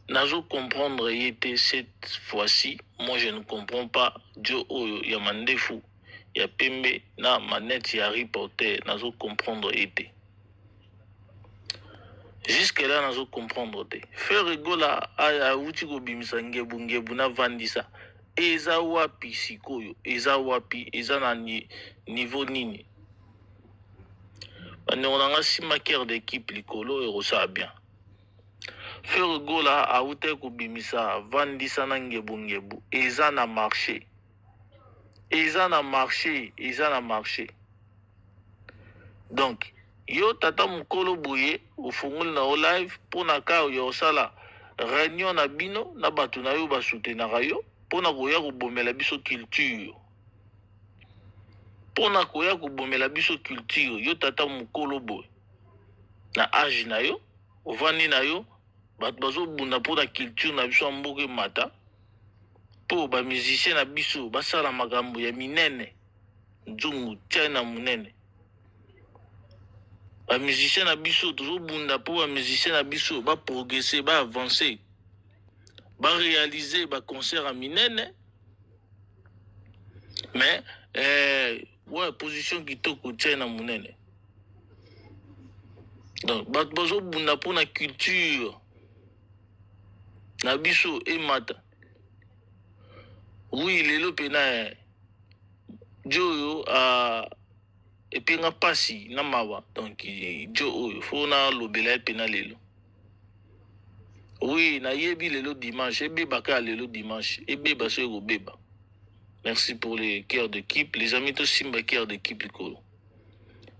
Nazo comprendre était cette fois-ci. Moi, je ne comprends pas. Dieu, il y a Mandefu, il y a Pembe, na manette, il y a reporter. Nazo comprendre était. Jusque-là, nazo comprendre te. Faire rigola a uti ko bimisa ngebu na vandisa. Eza wapi sikoyo, eza wapi, eza na niveau nini. On a si maquère d'équipe likolo et rosa bien. Faire rigola a uti ko bimisa vandisa na ngebu. Eza na marché. Eza na marché, eza na marché. Donc, yo tata mukolo boye ufunguli na o live pona ka yo sala réunion na bino na batu na yo ba soutenaka yo pona koya kobomela biso culture. Pona koya kobomela biso culture yo tata mukolo boye na âge na yo ovandi na yo batu bazo bunda pona culture na biso mboke mata po ba musicien na biso basala makambo ya minene nzungu tena munene. Les musiciens na biso toujours bunda pour les musiciens na biso ba progresser, ba avancer, ba réaliser ba concert à minene. Mais ouais position qui to ko tena munene. Donc ba toujours bunda pour la culture na biso et mata. Oui, lelo pena Joyo a et puis nga pasi na mawa donc jo fona lobela pena lelo. Oui, na yebi lelo dimanche, ebe baka lelo dimanche, ebe baso ego beba. Merci pour les cœurs d'équipe, les amis to simba cœur d'équipe likolo.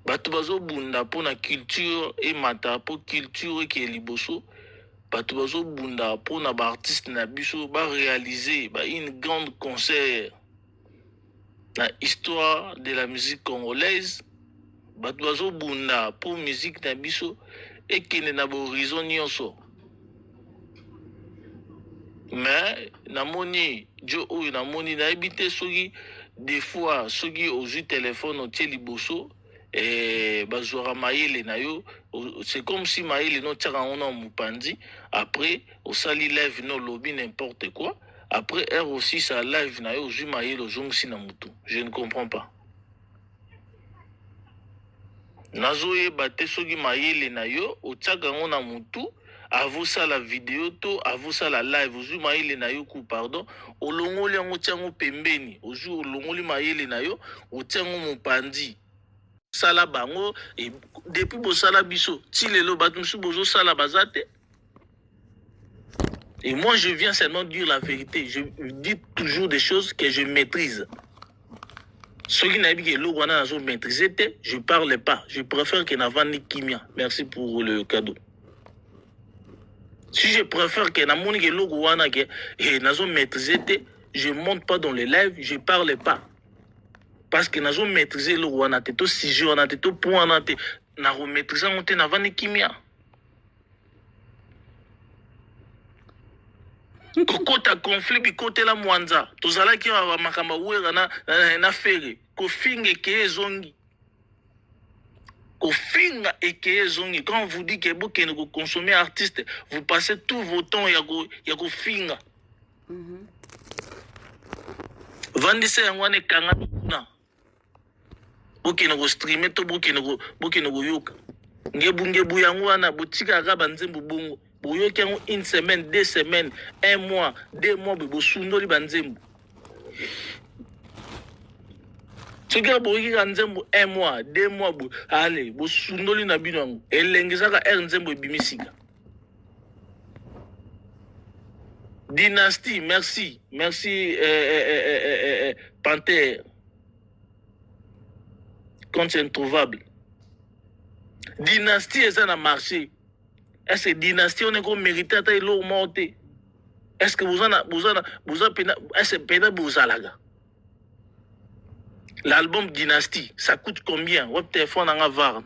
Batu bazo bunda pour na culture et mata pour culture qui est liboso. Batu bazo bunda pour na ba artiste na biso ba réaliser ba une grande concert na histoire de la musique congolaise. Batu bazo bunda pour musique na biso et qui ne na ba horizon nyonso. Mais namoni jo oyo namoni na ebité soki des fois soki ozu téléphone au tie liboso bazora mayele na yo c'est comme si mayele no tiaka on a mupandi après au sali live no lobby n'importe quoi après R aussi ça live na yo ozu mayele ozongisi na mutu. Je ne comprends pas. Nazoye bate soki mayele na yo otiaka on a mutu avant ça la vidéo to avant ça la live ozu maile na yo ku pardon olongoli yango tiango pembeni ozu olongoli maile na yo otiango mopandi sala bango et depuis bo sala biso ti lelo batu msu bozo sala bazate. Et moi je viens seulement dire la vérité, je dis toujours des choses que je maîtrise. Ceux qui n'ont pas l'eau wana nazo maîtriser te, je parle pas, je préfère que navani kimia. Merci pour le cadeau. Si je préfère que namoni ke logo wana ke nazo maîtriser te, je monte pas dans les lives, je parle pas. Parce que nazo maîtriser logo wana te to sujet wana te to point wana te na re maîtriser on te navani kimia. Kokota conflit bi kote la mwanza. Tozala ki wa makamba wera na fere. Kofinge ke zongi. Kofinga et zongi. Quand on vous dit que vous consommez artiste, vous passez tout vos temps ya ko finga. Vandise yangwane kanga na. Bokene ko streamer to bokene ko yoka. Ngebu yangwana botika ka banzembu bongo. Boyoki yango une semaine, 2 semaines, 1 mois, 2 mois bo sundoli banzembu. Soki boyoki ka nzembu 1 mois, 2 mois bo allez bo sundoli na bino yango. Elengizaka nzembu ebimisika. Dynastie, merci Panthère. Compte introuvable. Dynastie est ça marché. Est-ce que dynastie on est qu'on mérite à taille l'eau monter? Est-ce que vous en est-ce que vous alaga? L'album Dynastie, ça coûte combien? Votre téléphone en avoir,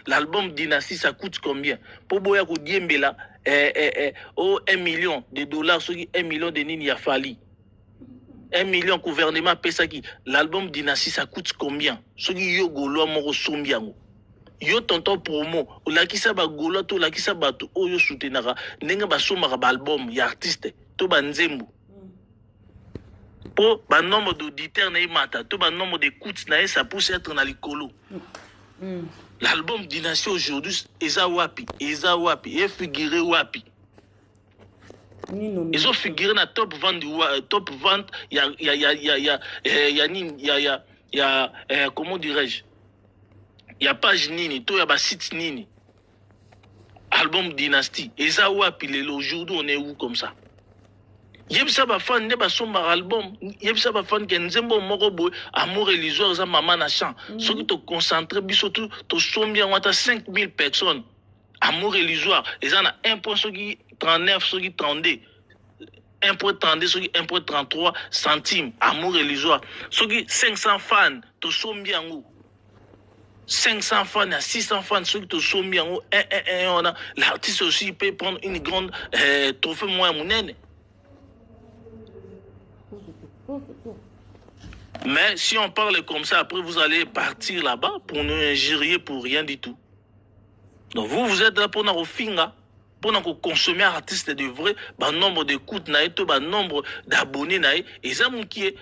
l'album Dynastie, ça coûte combien? Pour boya ko diembela 1 million de dollars, ce qui 1 million de nini a fallu. 1 million gouvernement pesa qui l'album Dynastie, ça coûte combien? Ce qui yo golo moko sombiango. yo tonton promo olakisa bagolo to olakisa bato oyo soutenaka ndenge basomaka baalbum ya artiste to banzembo po banombre d'auditeurs na ye mata to banombre d'écoutes na ye ça pousse être na likolo. L'album Dynastie aujourd'hui eza wapi efigure wapi ils ont figuré na top vente comment dirais-je, il y a page nini to ya ba site nini album Dynastie eza wapi lelo aujourd'hui on est où comme ça yebisa ba fan ne ba somba album yebisa ba fan ke nzembo moko boy amour illusoire za mama na chant soki to concentrer biso to sombi ngata 5000 personnes amour illusoire eza na 1.39 soki 32 1.32 soki 1.33 centimes amour illusoire soki 500 fans to sombi yango 500 fans à 600 fans ceux qui te sont mis en haut l'artiste aussi peut prendre une grande trophée moins monnaie. Mais si on parle comme ça, après vous allez partir là-bas pour nous injurier pour rien du tout. Donc vous êtes là pour nous finga, pour nous consommer un artiste de vrai, bah nombre d'écoutes naïe, tout bah nombre d'abonnés naïe, et ça mon qui est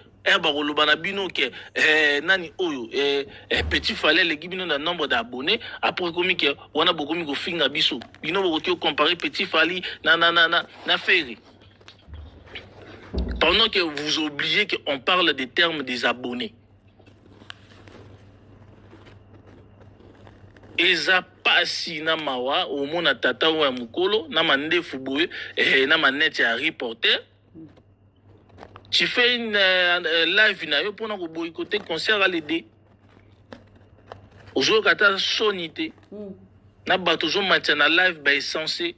bino ke nani oyo petit fallait les gibino na nombre d'abonnés après comme que on a beaucoup mi go finga biso bino beaucoup comparer petit fali na ferry. Pendant que vous oubliez qu'on parle des termes des abonnés. Eza pasi na mawa au mona tata wa mukolo na mande fuboye na manette ya reporter. Tu fais une live na yo pour na boycotter concert à l'aider. Aujourd'hui kata sonité. Na bato zo matin na live ba censé.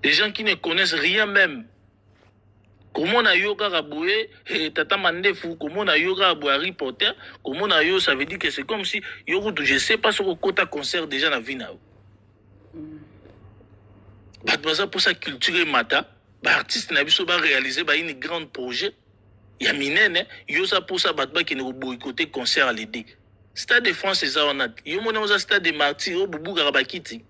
Les gens qui ne connaissent rien même. Comment on a yoga raboué tata mandefu comment on a yoga raboué reporter comment on a yo ça veut dire que c'est comme si yo je sais pas sur quota concert déjà na vie na yo. Bah pour sa culture mata ba artiste na biso ba réaliser ba une grande projet ya minene yo ça pour ça ba qui ne boycotter concert à l'aider. Stade de France ça on a yo mona au stade de Martyrs au bubu garabakiti.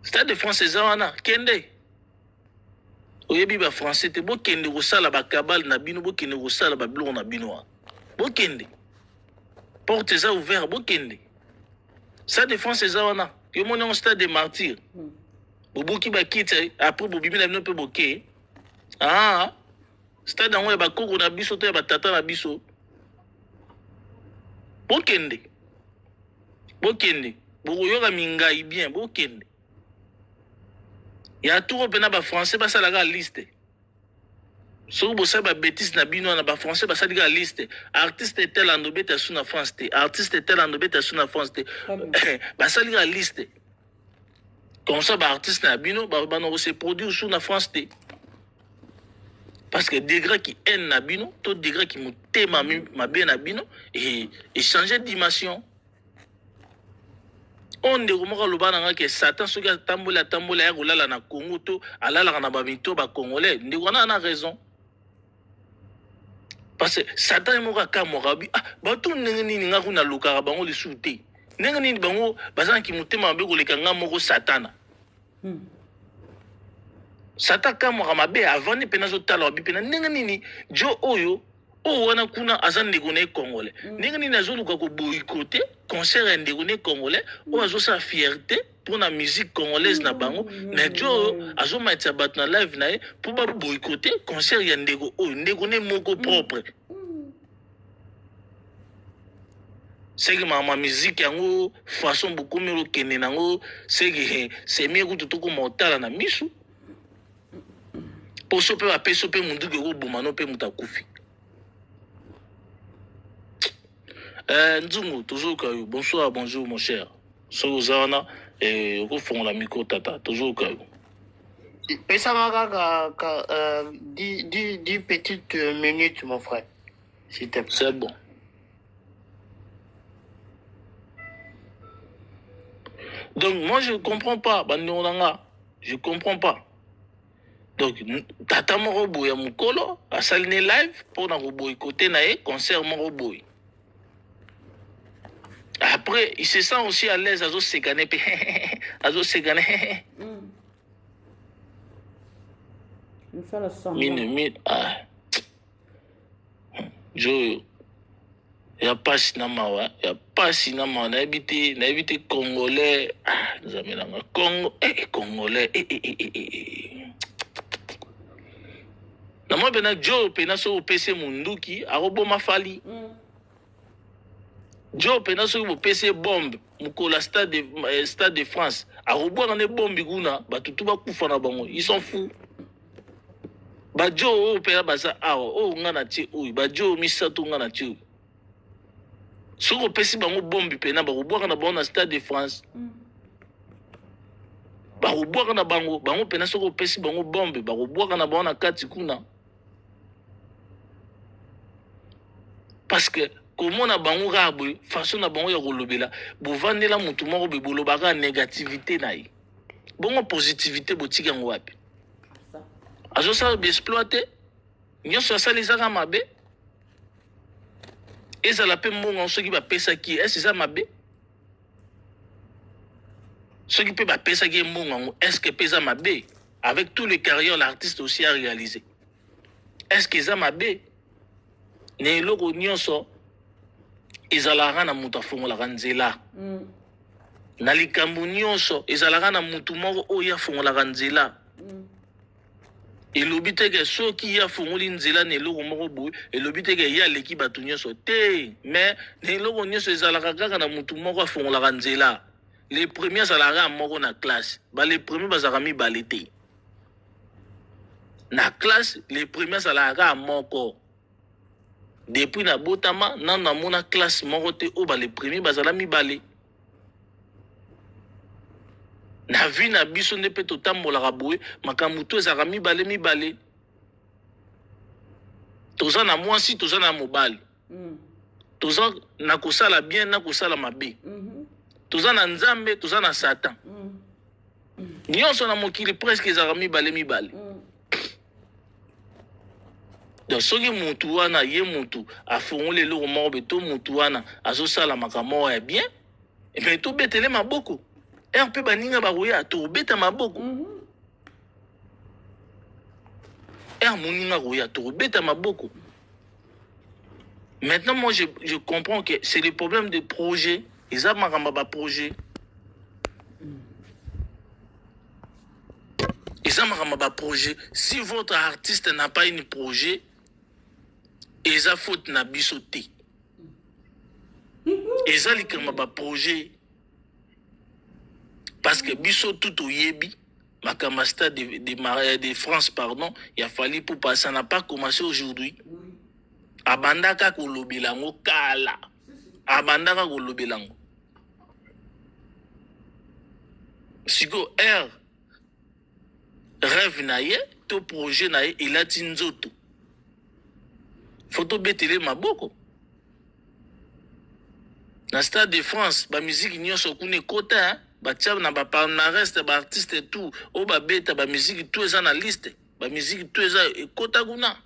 Stade de France ça on a kende oyebi ba français te bo kende ko sala ba kabal na bino bo kende ko sala ba blo na bino bo kende porte ça ouvert bo kende stade de France ça on a yo mona au stade de Martyrs bobuki ba kite après bobibi na bino pe boké stade en ba koko na biso te ba tata na biso bokende boyoka mingai bien bokende ya tout pena ba français ba sala ga liste so bo sa ba bêtise na bino na ba français ba sala ga liste artiste tel en obeta sous na France te artiste tel en obeta sous na France te ba sala ga liste comme ça ba artiste na bino ba no se produire sous na France te parce que degré qui haine na bino to degré qui mu tema ma bien na bino et changer de dimension. On de komaka lobana nga ke Satan soki tambola ya kolala na Congo to alala na ba mito ba congolais ndeko na raison parce que Satan mo ka morabi bato ndenge nini nga kuna lokaka bango le souté ndenge nini bango bazana ki mutema mabe koleka nga moko Satana Satan ka mabe avant ne pena zo tala bi pena ndenge nini jo oyo wana kuna azan ndeko na congolais ndenge nini azoluka ko boycotter concert ndeko na congolais o azo sa fierté pour la musique congolaise na bango mais jo azo maitsa bat na live na e pour ba boycotter concert ya ndeko na moko propre c'est que ma musique yango façon beaucoup mieux kende nango c'est que c'est mieux que tout ko motala na misu pour sope ba peso pe mundu ke ko bomano pe mutakufi. Nzungu, toujours Kayo. Bonsoir, bonjour mon cher. Sozana et au fond la micro tata, toujours Kayo. Pesa 10 petites minutes, mon frère. S'il te plaît. C'est bon. Donc moi je comprends pas, je comprends pas. Donc tata morobo ya mukolo a saline live pour na boycotter na concert morobo. Après, il se sent aussi à l'aise à se gagner. À se gagner. Mine, ah. Joe. Il n'y a pas cinéma, il n'y a pas cinéma. On a évité Congolais. Ah, nous avons Congo. Congolais. Nama bena Joe pena so PC munduki arobo mafali. Joe pena so PC bombe mukola stade de France arobo na bombe guna batutu ba kufa na bango ils sont fous. Ba Joe pena baza awo ngana ti oyi ba Joe misato ngana ti. Soko pesi bango bombe pena ba robo na bango na stade de France. Ba robo na bango pena soko pesi bango bombe ba robo na bango na kati kuna. Parce que comment na bango rabwe façon na bango ya kolobela bovandela mutu moko be bolobaka négativité na ye bongo positivité botika ngo wapi azo sa be exploiter nyoso asalizaka mabe ezala pe mbongo soki ba pesa ki est-ce ça mabe soki pe ba pesa ki mbongo est-ce que pesa mabe avec tout le carrière l'artiste aussi a réalisé est-ce que ça mabe ne loko nyonso ezalaka na mutu afongolaka nzela na likambo nyonso ezalaka na mutu moko oyo afongolaka nzela elobi teke soki ye afongoli nzela na eloko moko boye elobi teke ye aleki bato nyonso te mais na eloko nyonso ezalaka kaka na mutu moko afongolaka nzela le premier azalaka moko na classe le premier bazalaka mibale te na classe le premier azalaka moko. Depuis na botama na mona classe moko te o le premier bazala mibale na vie na biso nde pe totambolaka boye makambo to ezalaka mibale toza na mwasi toza na mobali toza na kosala bien na kosala mabe toza na nzambe toza na satan nyonso na mokili presque ezalaka mibale donc soki mutu wana ye mutu afongoli eloko moko be to mutu wana azosala makambo ya bien mais tobetele maboko mpe baninga bakoya tobeta maboko moninga koya tobeta maboko. Maintenant moi je comprends que c'est le problème de projet eza makambo ba projet eza makambo ba projet si votre artiste n'a pas un projet eza faute na biso te eza likama ba projet parce que biso tout oyebi makama stade de France pardon il a fallu pour passer ça n'a pas commencé aujourd'hui abandaka kolobelango kala abandaka kolobelango siko rêve na ye to projet na ye elati nzoto photo betele maboko na stade de France ba musique nyonso kune kota batia na ba palmarès ba artiste tout o ba beta ba musique tout eza na liste ba musique tout eza kota kuna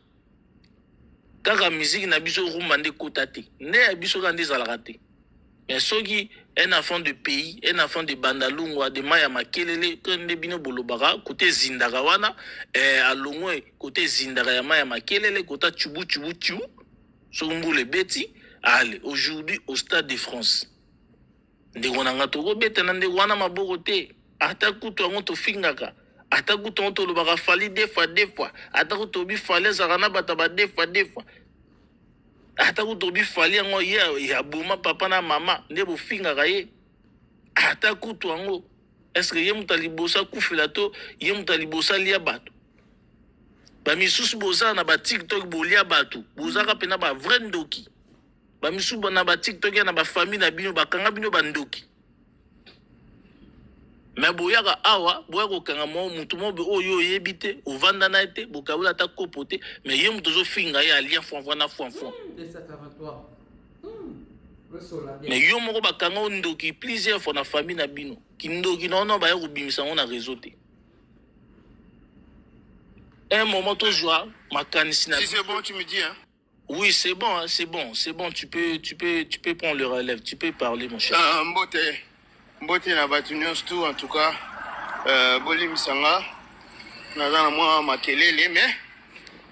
kaka musique na biso rumba nde kota te ne ya biso kande zalaka te mais soki un enfant de pays un enfant de bandalungwa de maya makelele kande bino bolobaka côté zindaka wana alongwe côté zindaka ya maya makelele kota chubu sombule beti allez aujourd'hui au stade de France ndeko nanga toko beta na ndeko wana maboko te ata kutu ngo to fingaka ata kutu ngo to lobaka fali deux fois ata kutu bi fali zakana bata ba deux fois ata kutu bi fali ngo ya boma papa na mama ndebo fingaka ye ata kutu ngo est-ce que ye mutalibosa kufila to ye mutalibosa lia bato ba misusu boza na ba TikTok bolia bato bozaka pena ba vrai ndoki ba misusu na ba TikTok na ba famille na bino bakanga bino bandoki mais boyaka awa boyako kanga mo mutu mo be oyo yebite ovanda na ete bokabula ta kopote mais ye mutu zo finga ya alia fon mais yo moko bakanga ndoki plusieurs fois na famille na bino kindoki non ba yo bimisa ngona réseau te un moment to joie makanisi na si c'est bon tu me dis hein Oui, c'est bon, hein, c'est bon, c'est bon. Tu peux prendre le relève. Tu peux parler, mon cher. Mbote na batu nyonso tu en tout cas bolimisanga naza na mwa makelele mais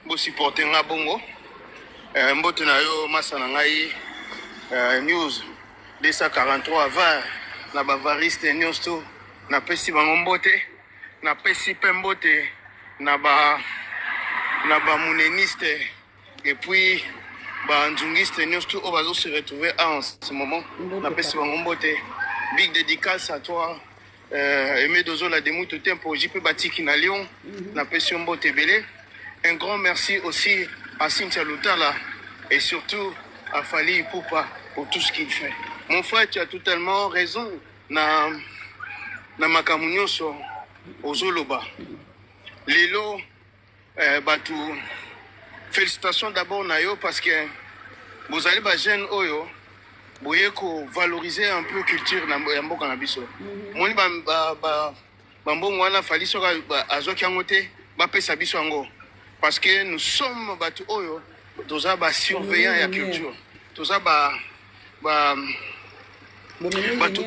bosupporte nga bongo mbote na yo masa na ngai news 243 var na bavariste nyonso tu napesi bango mbote napesi mpe mbote na bamuneniste et puis banzungiste nyonso tu oyo bazo se retrouver en ce moment napesi bango mbote. Big dédicace à toi, Aimé Dozola de Moutou Tempo, JP Batiki na Lyon, na Pession Botebele. Un grand merci aussi à Cynthia Lutala et surtout à Fali Poupa pour tout ce qu'il fait. Mon frère, tu as totalement raison. Na Makamunyoso, Ozoloba. Lelo, Batou, félicitations d'abord Nayo parce que vous allez ba jeune Oyo. Boye ko valoriser un peu culture na mboka na biso. Moni mbongo wana fali soka azoki yango te ba pesa biso yango parce que nous sommes batu oyo toza ba surveillant ya culture. Toza batu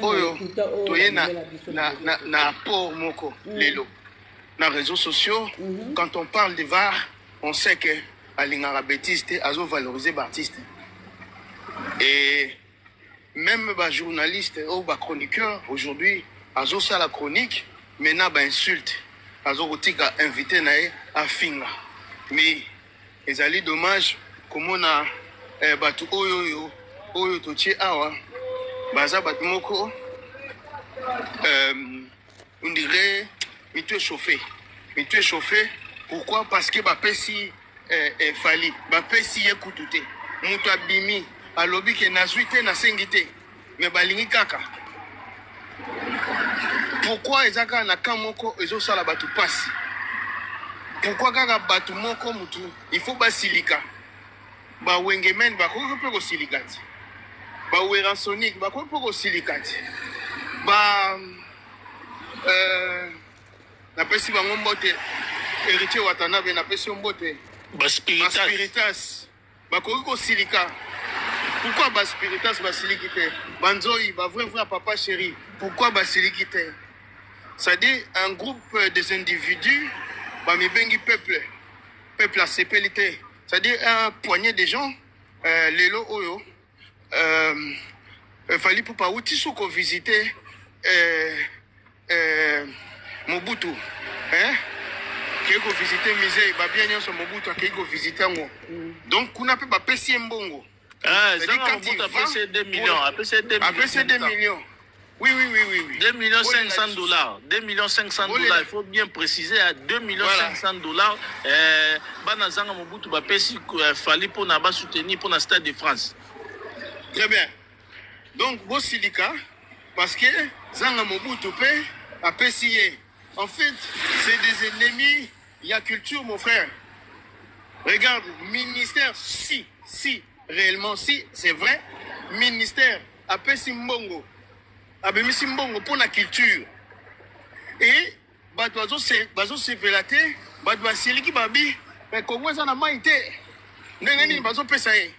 oyo toye na port moko lelo. Na réseaux sociaux quand on parle de VAR, on sait que alingara bêtise te azo valoriser ba artiste. Et même les journalistes ou les chroniqueurs, aujourd'hui, ils ont ça la chronique, maintenant, ils insultent. Ils ont invité à Finga. Mais, ils ont dommage, comme on a batu oyo toche awa, baza batu moko, on dirait, mais tu es chauffé. Mais tu es chauffé, pourquoi? Parce que bapesi fali, bapesi yekutute, mutu abimi. Alobi ke nazwi te nasengi te me balingi kaka. Pourquoi ezaka na kamoko ezosala batu pasi? Pourquoi kaka batu moko mutu il faut basilika ba wengemen bakoki pe kosilikati ba weransonic bakoki pe kosilikati ba napesi bango mbote héritier Watanabe napesi mbote Ba spiritas bakoki kosilika. Pourquoi Baspiritas Basilikite? Banzoi, vrai papa chéri. Pourquoi Basilikite? C'est-à-dire un groupe des individus, Bamibengi peuple à sépélité. C'est-à-dire un poignet de gens, Lelo Oyo, fallait pour pas outisoko visiter Mobutu. Hein? Qui est visiter Misé, bien sur Mobutu, qui est visiter Ngo. Donc, on a pas pessi mbongo. Ah, ça va, on peut appeler 2 millions. Appeler 2 millions. Oui. 2 millions 500 dollars. 2 millions 500 dollars. Il faut bien préciser à 2 millions 500 dollars. Banazanga Mobutu Bapesi fallait pour n'a pas soutenir pour le Stade de France. Très bien. Donc, Bosilika, parce que Zanga Mobutu a pessié. En fait, c'est des ennemis. Il y a culture, mon frère. Regarde, ministère, si. Réellement, si c'est vrai, ministère a fait Simbongo, a mis Simbongo pour la culture. Et, bazo se velaté, bazo siliki babi, mais comment ça n'a pas été? N'engani bazo pesaye.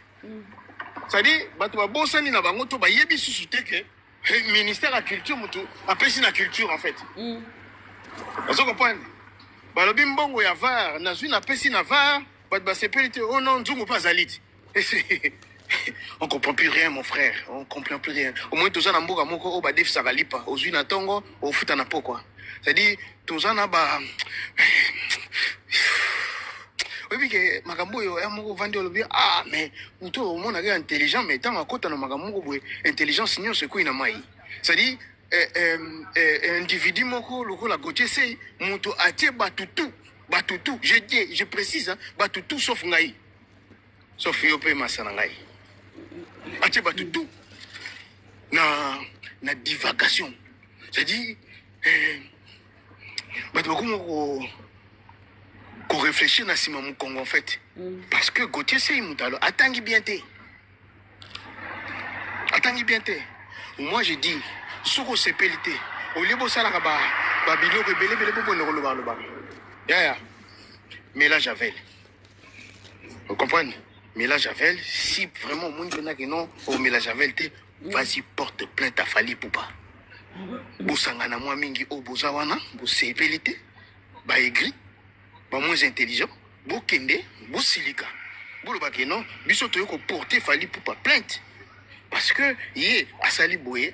C'est-à-dire, bazo bosani na bango to ba yebi susute que ministère a culture mutu a fait la culture en fait. Bazo comprendre. Balobi mbongo ya var, nazui na pesi na var, bazo se pelite oh non nzungu pas aliti. On comprend plus rien, mon frère. On comprend plus rien. Au moins, tous en amboka moko o badef sagalipa. Aux unes à tongo, au foot à napo quoi. C'est-à-dire, tous en aba. Oui, que makambo yo moko vandi olobi ah mais muto au monde est intelligent mais tant à côté na makambo boy intelligence nyo c'est quoi ina mai. C'est-à-dire individu moko loko la goche c'est muto atie batutu. Je précise hein, batutu sauf ngai. Sauf Yopé Massanangai. Ache batutu. Na divagation. C'est-à-dire, qu'on réfléchit à Simon Congo en fait. Parce que Gauthier c'est Moutalo. Attends bien. Moi je dis, Soko Sepelité, au lieu de ça, Babilo, Rebelle, mais là j'avais. Vous comprenez? Mela Javel, si vraiment mon gars que non, au Mela Javel, vas-y porte plainte à Fali Poupa. Bosangana moi mingi au bozawana, bosepelite, ba aigri, ba moins intelligent, bokende, bosilika. Boloba que non, biso toyoko porter Fali Poupa plainte. Parce que yé asali boye,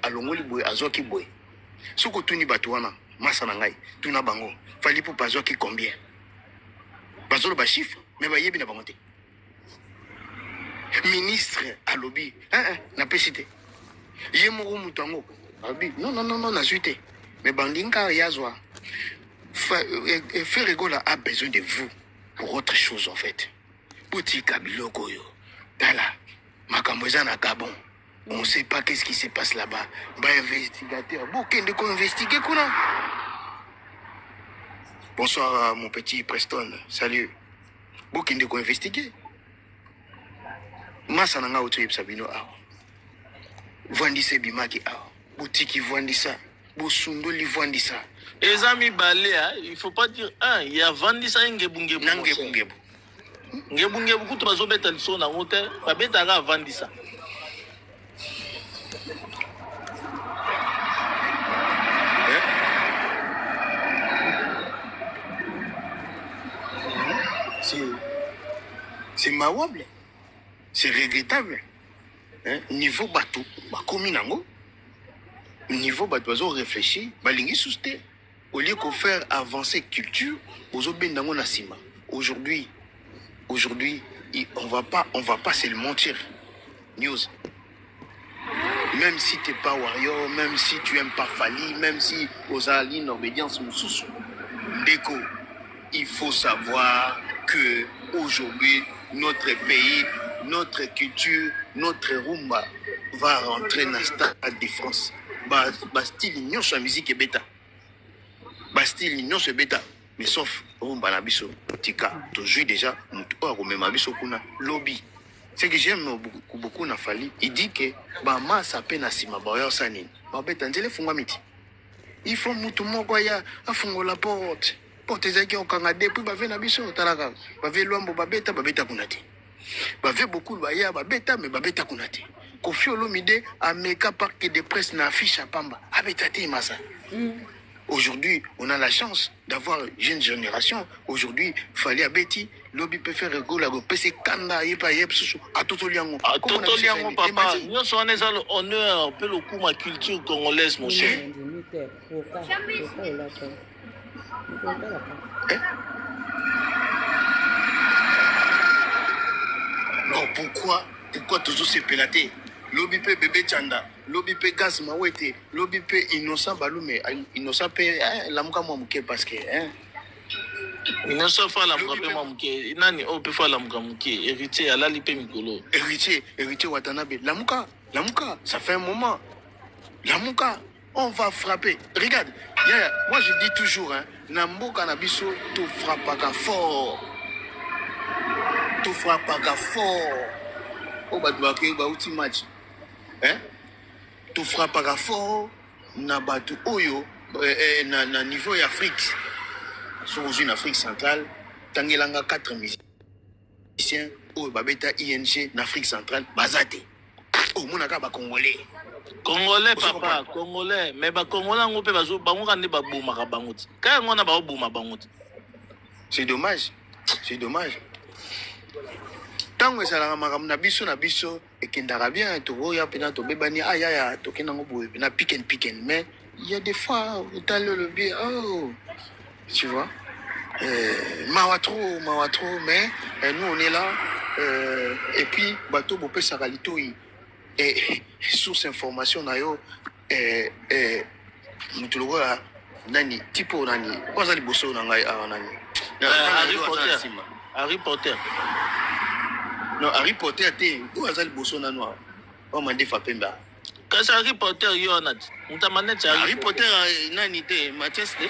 alongoli boye, azoki boye. Soko tuni batuana, masa nangai, tuna bango, Fali Poupa azoki combien? Bazolo ba chiffre, mais ba yebi na bangote. Ministre à lobby, n'a pas cité. Yé moro mutango, lobby, non, n'a suité. Mais Bandinka Yazwa, Ferregola a besoin de vous pour autre chose en fait. Boutika Bilogoyo, Dala, Makamboza na Gabon. On ne sait pas qu'est-ce qui se passe là-bas. Bah, investigateur, bouquin de quoi investiguer, quoi. Bonsoir, mon petit Preston. Salut. Bouquin de quoi investiguer. Masa nanga otoyeb sabino awa. Vandise bimaki awa. Boutique Vandisa. Bosundoli Vandisa. Les amis balé, il faut pas dire il y a Vandisa ngebungebu. Nangebungebu. Ngebungebu kutu bazobeta liso na ngote, babeta ga Vandisa. C'est mawable. C'est regrettable. Niveau bateau, comme nango. Niveau bateau, ils ont réfléchi, balingi sousté. Au lieu qu'on faire avancer culture, aux autres bendango nasima. Aujourd'hui, on va pas se le mentir. News. Même si tu n'es pas warrior, même si tu n'aimes pas Fali, même si aux alliés obédience moussous, déco, il faut savoir que aujourd'hui notre pays, notre culture, notre rumba va rentrer dans le stade de France. Bastille union sur la musique et bêta. Bastille union sur bêta. Mais sauf rumba na biso, tika, tu joues déjà, ou même biso kuna lobby. Ce que j'aime beaucoup na Fali, il dit que ma sa peine à sima bayo sanin. Ba beta ndele funga miti. Il faut mutu moko ya afungo la porte. Porte zaki okanga depuis ba na biso talaka. Ba ve lwambo ba beta kunati. Ba ve beaucoup baya ba beta mais ba beta kunati. Kofi Olomide a meka parc de presse na affiche à Pamba. Abeta te masa. Aujourd'hui, on a la chance d'avoir une jeune génération. Aujourd'hui, Fali Abeti, lobby peut faire rigoler, c'est kanda yepa yepsusu à tout liango. À tout liango papa. Nous sommes en honneur pour le coup ma culture congolaise mon cher. Non, pourquoi toujours se pélater? Lobby peut bébé Chanda, lobby peut Gas Mawete, lobby peut Innocent Balume, Innocent peut Lamuka Mouké parce que Innocent fait Lamuka Mouké, Nani on peut faire Lamuka Mouké, héritier à la lipe Mikolo. Héritier Watanabe, Lamuka, ça fait un moment. Lamuka, on va frapper. Regarde, moi je dis toujours, Nambo Kanabiso, tu frappes pas fort. Tu frappes pas fort. Oh, bah, tu vas outil match. Tu frappes pas fort. Na batu oyo, na niveau Afrique. Sur une Afrique centrale, Tangelanga 4 musiciens. Oh, babeta ING, en Afrique centrale, Bazate. Oh, monaka ba Congolais. Congolais papa, Congolais, mais ba Congolais on peut bazo bango kande ba bouma ka bangoti. Ka ngona ba bouma bangoti. C'est dommage. Tant que ça la makambo na biso et kendara bien to ya pena to bebani aya to kenango boye na pick and mais il y a des fois dans le bien tu vois mawa trop mais nous on est là et puis bateau bopé sakalito et source information na yo mutulugo nani tipo nani kwaza liboso na ngai nani Harry Potter. Non, Harry Potter, où est-ce que tu as noir? On m'a dit Fapemba. Quand c'est Harry Potter, il y en a. Harry Potter, nani te, Mathias te.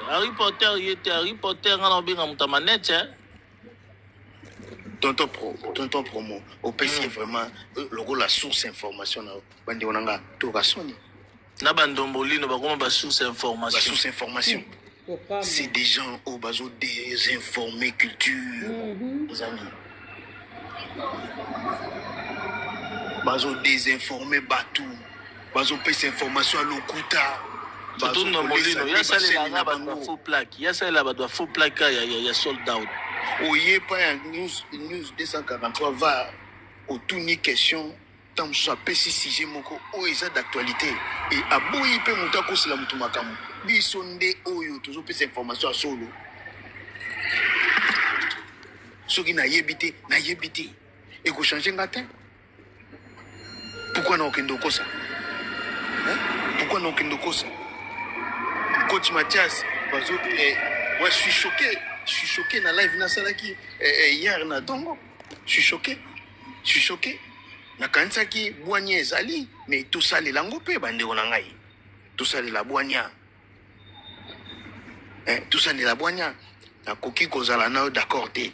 Harry Potter, il était Harry Potter, on a bien un manette. Tonton promo. Au PC, vraiment, le rôle la source information. Bandi onanga, tout va sonner. Na bandomboli, no ba comment ba source information. Ba source information. c'est des gens au bazo désinformés culture, les amis. Bazo désinformés batou, bazo pèse information à l'okuta. Surtout dans Molino, il y a ça les là faux plaque, il y a ça là faux plaque, il y a sold out. Oye pas un news 243 va au tout ni question. Tant que ça pèse si j'ai mon co, oh ils d'actualité et à boui peut monter à cause la mutumakamu. Bisonde oyo toujours pèse information à solo. Ce qui n'a yébité. Et qu'on change un matin. Pourquoi non qu'on ça? Pourquoi non qu'on ça? Coach Mathias, moi je suis choqué dans la live na salaki hier na Tongo. Je suis choqué. Na kansaki boigné zali, mais tout ça les lango pe bande onangai. Tout ça les la boigna. Tout ça les la boigna. Na koki kozala na d'accord té.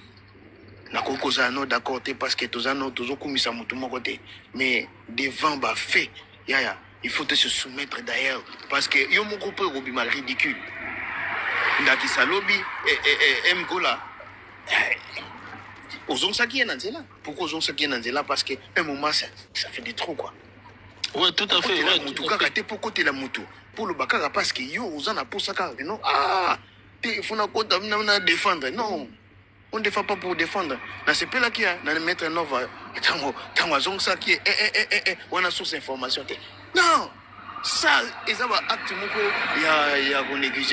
Na koki kozala na d'accord té parce que tous ano toujours kumisa mutu moko té. Mais devant ba fait, yaya, il faut te se soumettre d'ailleurs parce que yo moko pe robima ridicule. Ndaki salobi mgola. Ozon ça qui est Nanzela. Pourquoi ozon ça qui est Nanzela? Parce que un moment ça fait des trop quoi. Ouais, tout à fait. Ouais, tout à fait. Pour côté la moto. Pour le bakara parce que yo ozan a pour ça non. Ah, il faut na défendre. Non. On ne défend pas pour défendre. Dans ce pays-là qui a dans le mettre un over. Tango ozon ça qui est on a source information. Non. Ça, ils ont acte moko il y a négligé.